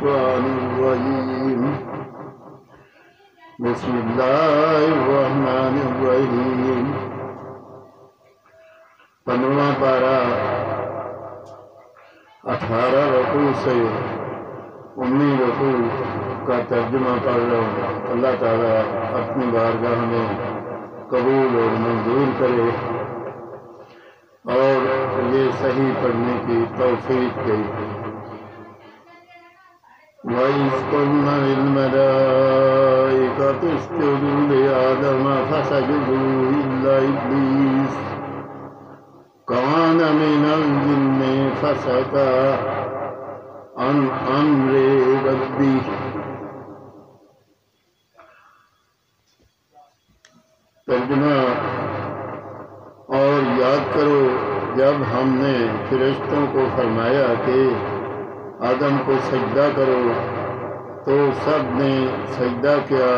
الشيطان الرجيم بسم الله الرحمن الرحیم۔ 15واں پارہ 18 رکوع سے 19 رکوع کا ترجمہ پڑھ رہا ہوں۔ اللہ تعالیٰ اپنی بارگاہ میں قبول اور منظور کرے اور یہ صحیح پڑھنے کی توفیق دے۔ وَإِذْ قُلْنَا لِلْمَلَائِكَةِ اسْجُدُوا لِآدَمَ فَسَجَدُوا إِلَّا إِبْلِيسَ كَانَ مِنَ الْجِنِّ فَفَسَقَ عَنْ أَمْرِ رَبِّهِ۔ ترجمہ: اور یاد کرو جب ہم نے فرشتوں کو فرمایا کہ آدم کو سجدہ کرو تو سب نے سجدہ کیا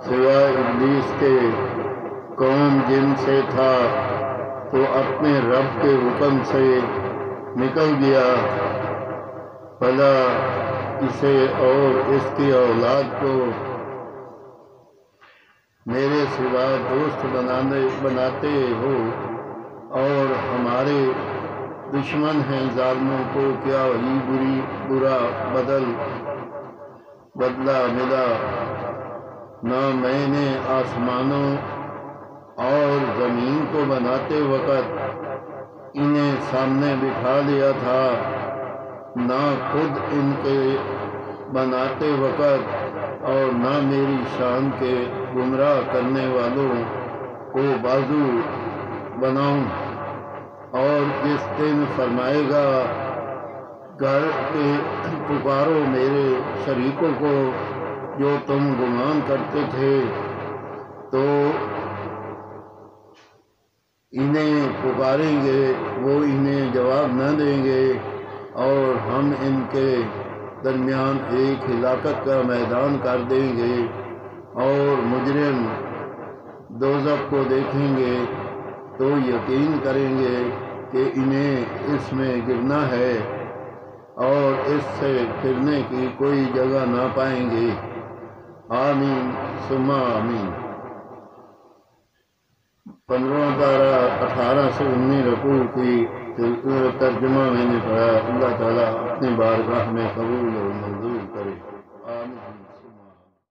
سوائے ابلیس کے۔ قوم جن سے تھا تو اپنے رب کے حکم سے نکل گیا، بھلا اسے اور اس کی اولاد کو میرے سوا دوست بناتے ہو اور ہمارے دشمن ہیں۔ ظالموں کو کیا وہی برا بدلہ ملا؟ نہ میں نے آسمانوں اور زمین کو بناتے وقت انہیں سامنے بٹھا لیا تھا، نہ خود ان کے بناتے وقت، اور نہ میری شان کے گمراہ کرنے والوں کو بازو بناؤں۔ اور جس دن فرمائے گا گھر کے پکارو میرے شریکوں کو جو تم گمان کرتے تھے، تو انہیں پکاریں گے، وہ انہیں جواب نہ دیں گے، اور ہم ان کے درمیان ایک ہلاکت کا میدان کر دیں گے، اور مجرم دوزخ کو دیکھیں گے تو یقین کریں گے کہ انہیں اس میں گرنا ہے اور اس سے پھرنے کی کوئی جگہ نہ پائیں گے۔ آمین ثم آمین۔ 15واں پارہ 18 سے 19 رکوع کی ترجمہ میں نے پڑھا۔ اللہ تعالیٰ اپنی بارگاہ میں قبول اور منظور کرے۔ آمین۔